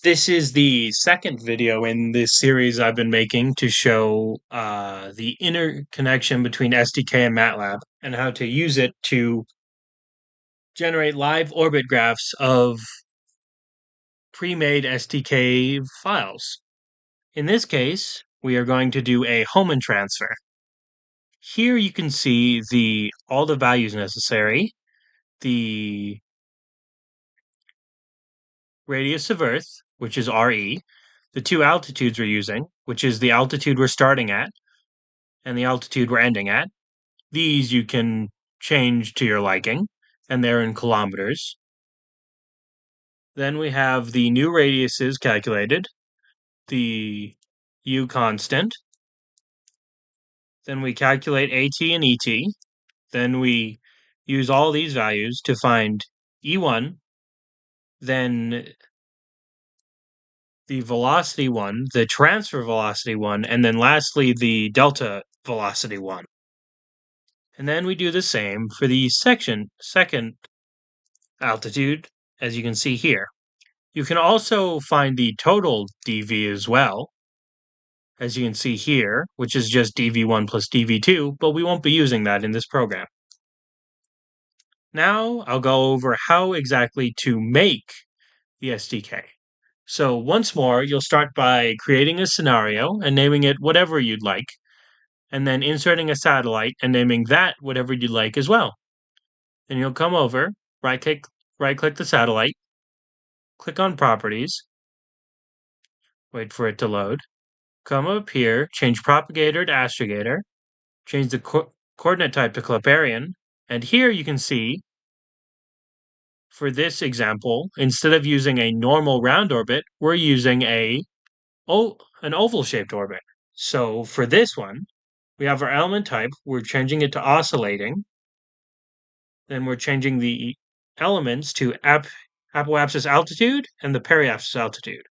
This is the second video in this series I've been making to show the interconnection between SDK and MATLAB and how to use it to generate live orbit graphs of pre-made SDK files. In this case, we are going to do a Hohman transfer. Here you can see all the values necessary, the radius of Earth, which is RE, the two altitudes we're using, which is the altitude we're starting at, and the altitude we're ending at. These you can change to your liking, and they're in kilometers. Then we have the new radiuses calculated, the U constant. Then we calculate AT and ET. Then we use all these values to find E1, then the velocity one, the transfer velocity one, and then lastly the delta velocity one. And then we do the same for the second altitude, as you can see here. You can also find the total dV as well, as you can see here, which is just dV1 plus dV2, but we won't be using that in this program. Now I'll go over how exactly to make the SDK. So once more, you'll start by creating a scenario and naming it whatever you'd like, and then inserting a satellite and naming that whatever you'd like as well. Then you'll come over, right-click the satellite, click on Properties, wait for it to load, come up here, change Propagator to Astrogator, change the coordinate type to Klepperian, and here you can see, for this example, instead of using a normal round orbit, we're using an oval-shaped orbit. So for this one, we have our element type, we're changing it to oscillating, then we're changing the elements to apoapsis altitude and the periapsis altitude.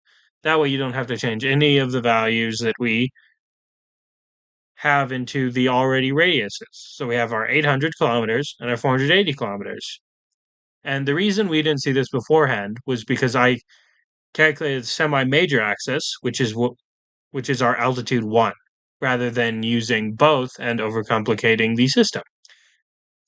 That way you don't have to change any of the values that we have into the already radiuses. So we have our 800 kilometers and our 480 kilometers. And the reason we didn't see this beforehand was because I calculated the semi-major axis, which is our altitude 1, rather than using both and overcomplicating the system.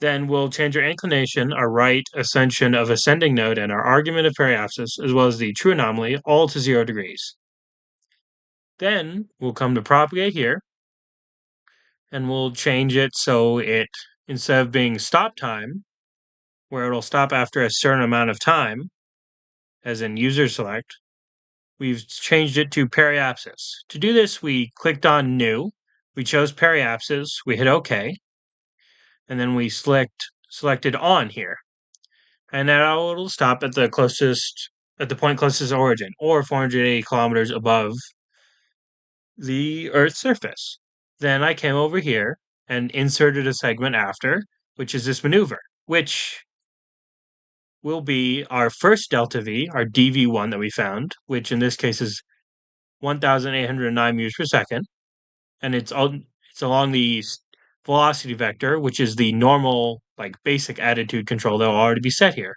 Then we'll change our inclination, our right ascension of ascending node, and our argument of periapsis, as well as the true anomaly, all to 0 degrees. Then we'll come to propagate here, and we'll change it so it, instead of being stop time, where it'll stop after a certain amount of time, as in user select, we've changed it to periapsis. To do this, we clicked on New, we chose periapsis, we hit OK, and then we selected On here. And now it'll stop at the point closest to origin, or 480 kilometers above the Earth's surface. Then I came over here and inserted a segment after, which is this maneuver, which will be our first delta V, our dV1 that we found, which in this case is 1,809 meters per second, and it's along the velocity vector, which is the normal, basic attitude control that will already be set here.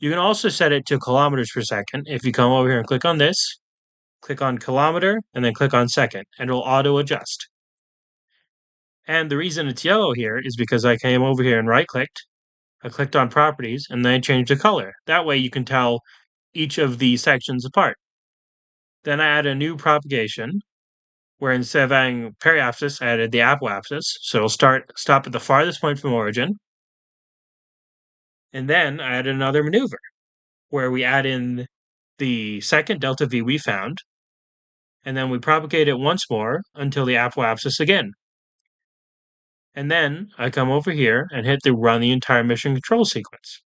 You can also set it to kilometers per second. If you come over here and click on this, click on kilometer, and then click on second, and it'll auto-adjust. And the reason it's yellow here is because I came over here and right-clicked, I clicked on properties, and then I changed the color. That way you can tell each of the sections apart. Then I add a new propagation, where instead of adding periapsis, I added the apoapsis, so it'll stop at the farthest point from origin. And then I added another maneuver, where we add in the second delta V we found, and then we propagate it once more until the apoapsis again. And then I come over here and hit the run the entire mission control sequence.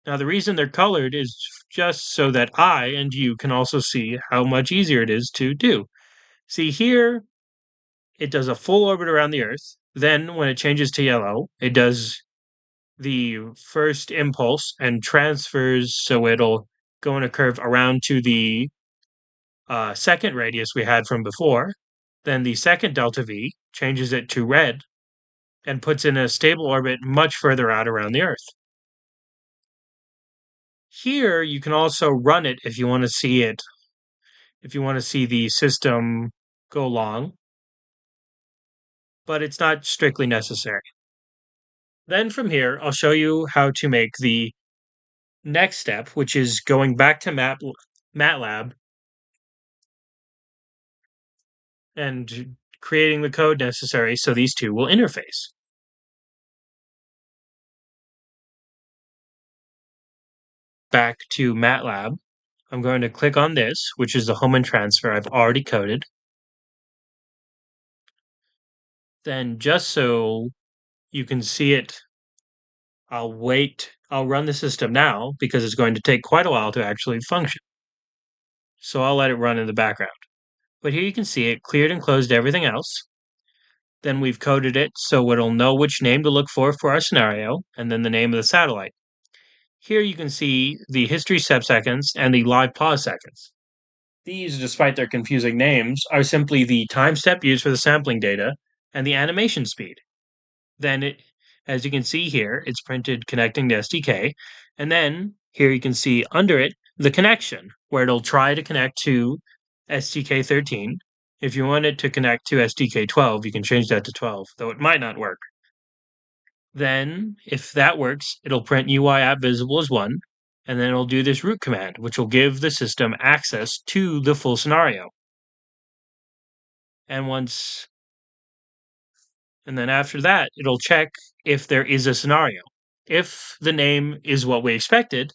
Now the reason they're colored is just so that I and you can also see how much easier it is to do. See here, it does a full orbit around the Earth. Then when it changes to yellow, it does the first impulse and transfers so it'll go in a curve around to the second radius we had from before. Then the second delta V changes it to red and puts in a stable orbit much further out around the Earth. Here, you can also run it if you want to see it, if you want to see the system go long, but it's not strictly necessary. Then from here, I'll show you how to make the next step, which is going back to MATLAB and creating the code necessary so these two will interface. Back to MATLAB, I'm going to click on this, which is the Hohman Transfer I've already coded. Then just so you can see it, I'll run the system now because it's going to take quite a while to actually function. So I'll let it run in the background. But here you can see it cleared and closed everything else. Then we've coded it so it'll know which name to look for our scenario, and then the name of the satellite. Here you can see the history step seconds and the live pause seconds. These, despite their confusing names, are simply the time step used for the sampling data and the animation speed. Then, as you can see here, it's printed connecting to SDK, and then here you can see under it the connection, where it'll try to connect to SDK 13. If you want it to connect to SDK 12, you can change that to 12, though it might not work. Then, if that works, it'll print UI app visible as 1, and then it'll do this root command, which will give the system access to the full scenario. And then after that, it'll check if there is a scenario. If the name is what we expected,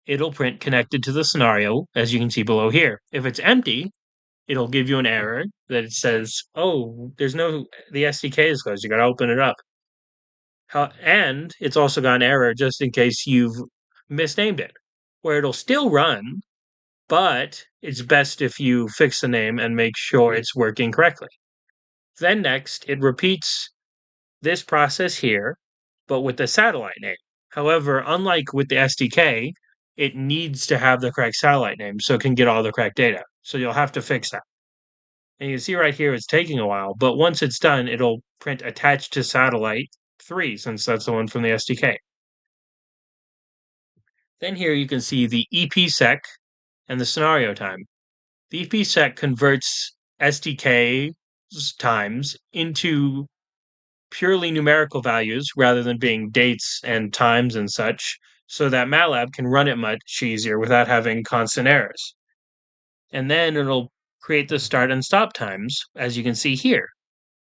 it'll print connected to the scenario, as you can see below here. If it's empty, it'll give you an error that it says, oh, the SDK is closed, you gotta open it up. And it's also got an error just in case you've misnamed it, where it'll still run, but it's best if you fix the name and make sure it's working correctly. Then next, it repeats this process here, but with the satellite name. However, unlike with the SDK, it needs to have the correct satellite name so it can get all the correct data. So you'll have to fix that. And you can see right here it's taking a while, but once it's done, it'll print attached to satellite 3, since that's the one from the SDK. Then here you can see the EPSEC and the scenario time. The EPSEC converts SDK times into purely numerical values rather than being dates and times and such, so that MATLAB can run it much easier without having constant errors. And then it'll create the start and stop times, as you can see here,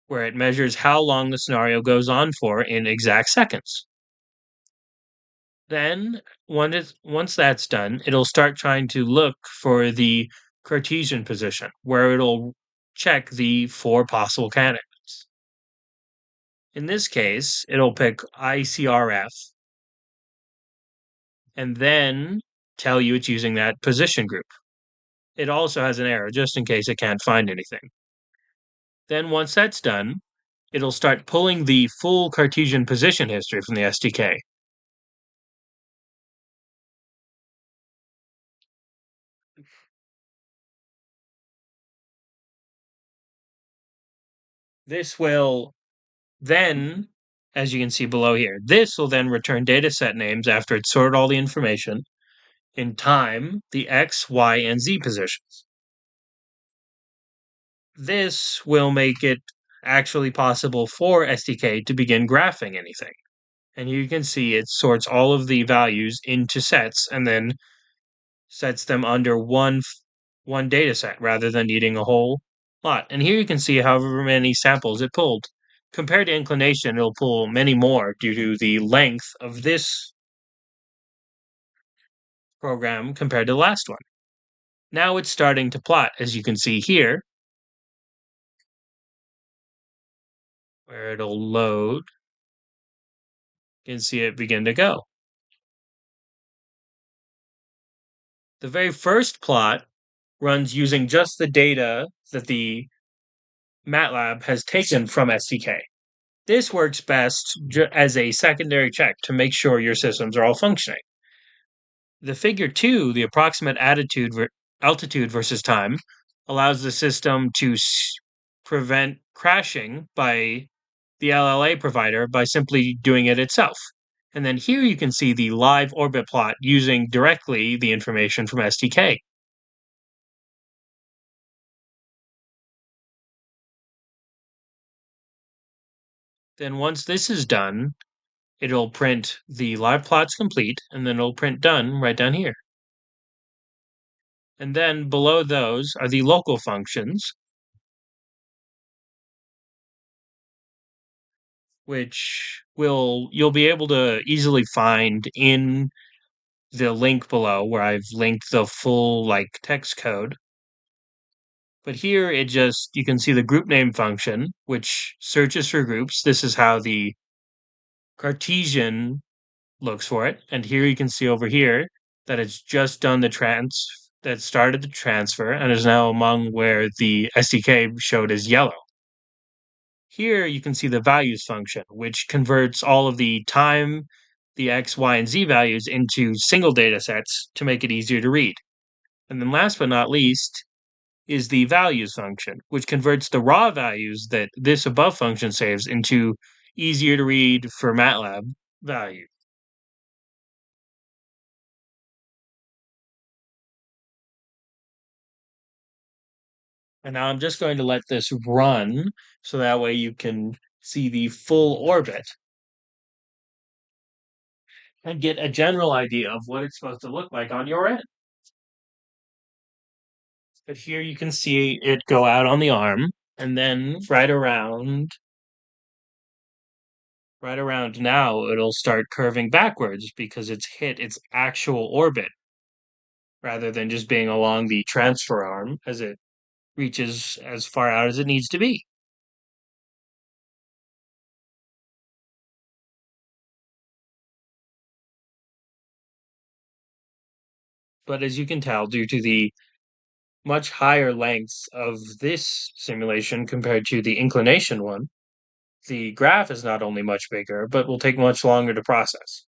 where it measures how long the scenario goes on for in exact seconds. Then, once that's done, it'll start trying to look for the Cartesian position, where it'll check the 4 possible candidates. In this case, it'll pick ICRF and then tell you it's using that position group. It also has an error just in case it can't find anything. Then once that's done, it'll start pulling the full Cartesian position history from the SDK. This will then, as you can see below here, this will then return dataset names after it's sorted all the information in time, the X, Y, and Z positions. This will make it actually possible for SDK to begin graphing anything. And you can see it sorts all of the values into sets and then sets them under one data set rather than needing a whole lot. And here you can see however many samples it pulled. Compared to inclination, it'll pull many more due to the length of this program compared to the last one. Now it's starting to plot, as you can see here, where it'll load. You can see it begin to go. The very first plot runs using just the data that the MATLAB has taken from SDK. This works best as a secondary check to make sure your systems are all functioning. The figure 2, the approximate altitude versus time, allows the system to prevent crashing by the LLA provider by simply doing it itself. And then here you can see the live orbit plot using directly the information from STK. Then once this is done, it'll print the live plots complete, and then it'll print done right down here. And then below those are the local functions, which you'll be able to easily find in the link below where I've linked the full like text code. But here you can see the group name function, which searches for groups. This is how the Cartesian looks for it. And here you can see over here that it's just done that started the transfer and is now among where the SDK showed as yellow. Here you can see the values function, which converts all of the time, the x, y, and z values into single data sets to make it easier to read. And then last but not least is the values function, which converts the raw values that this above function saves into easier to read for MATLAB values. And now I'm just going to let this run so that way you can see the full orbit and get a general idea of what it's supposed to look like on your end. But here you can see it go out on the arm, and then right around now, it'll start curving backwards because it's hit its actual orbit rather than just being along the transfer arm as it reaches as far out as it needs to be. But as you can tell, due to the much higher lengths of this simulation compared to the inclination one, the graph is not only much bigger, but will take much longer to process.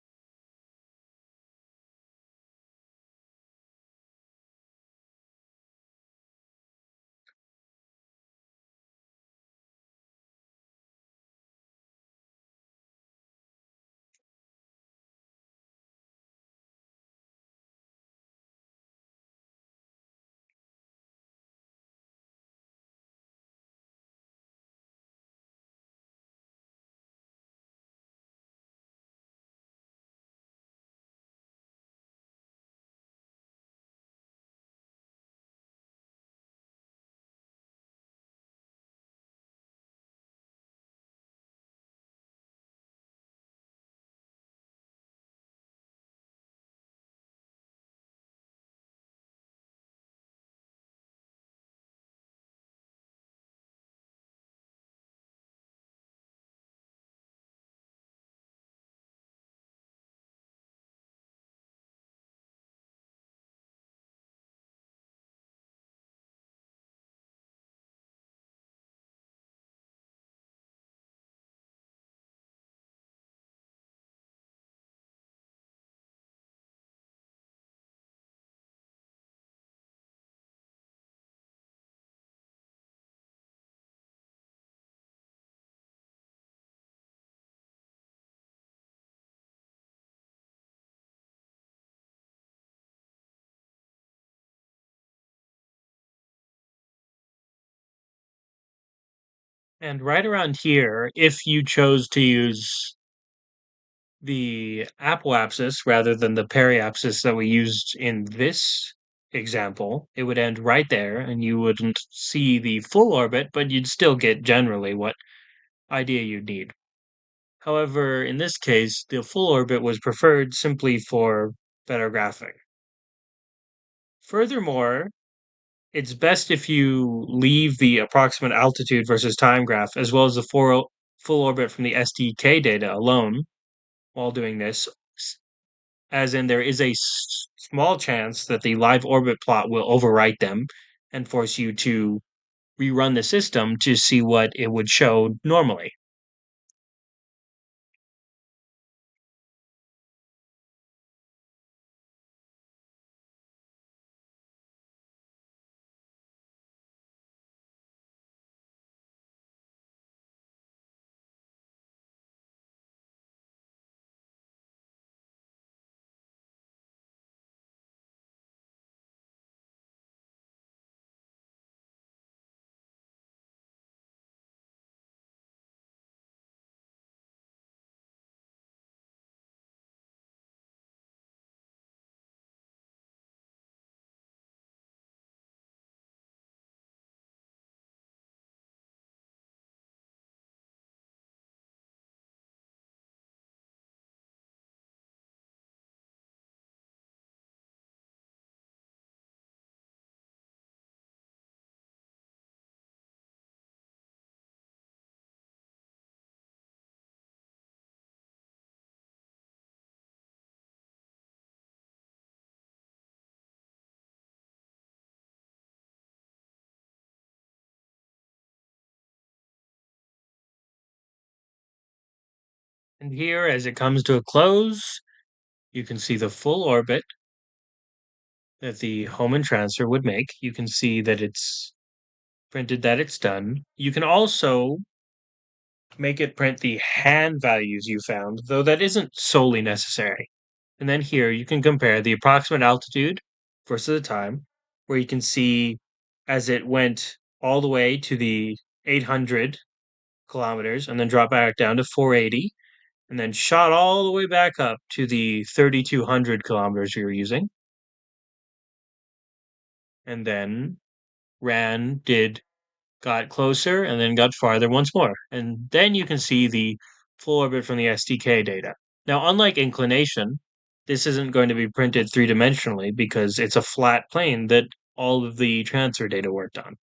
And right around here, if you chose to use the apoapsis rather than the periapsis that we used in this example, it would end right there and you wouldn't see the full orbit, but you'd still get generally what idea you'd need. However, in this case, the full orbit was preferred simply for better graphing. Furthermore, it's best if you leave the approximate altitude versus time graph as well as the full orbit from the SDK data alone while doing this, as in there is a small chance that the live orbit plot will overwrite them and force you to rerun the system to see what it would show normally. And here, as it comes to a close, you can see the full orbit that the Hohman transfer would make. You can see that it's printed that it's done. You can also make it print the hand values you found, though that isn't solely necessary. And then here you can compare the approximate altitude versus the time, where you can see as it went all the way to the 800 kilometers and then drop back down to 480 and then shot all the way back up to the 3,200 kilometers we were using. And then got closer and then got farther once more. And then you can see the full orbit from the SDK data. Now, unlike inclination, this isn't going to be printed three-dimensionally because it's a flat plane that all of the transfer data worked on.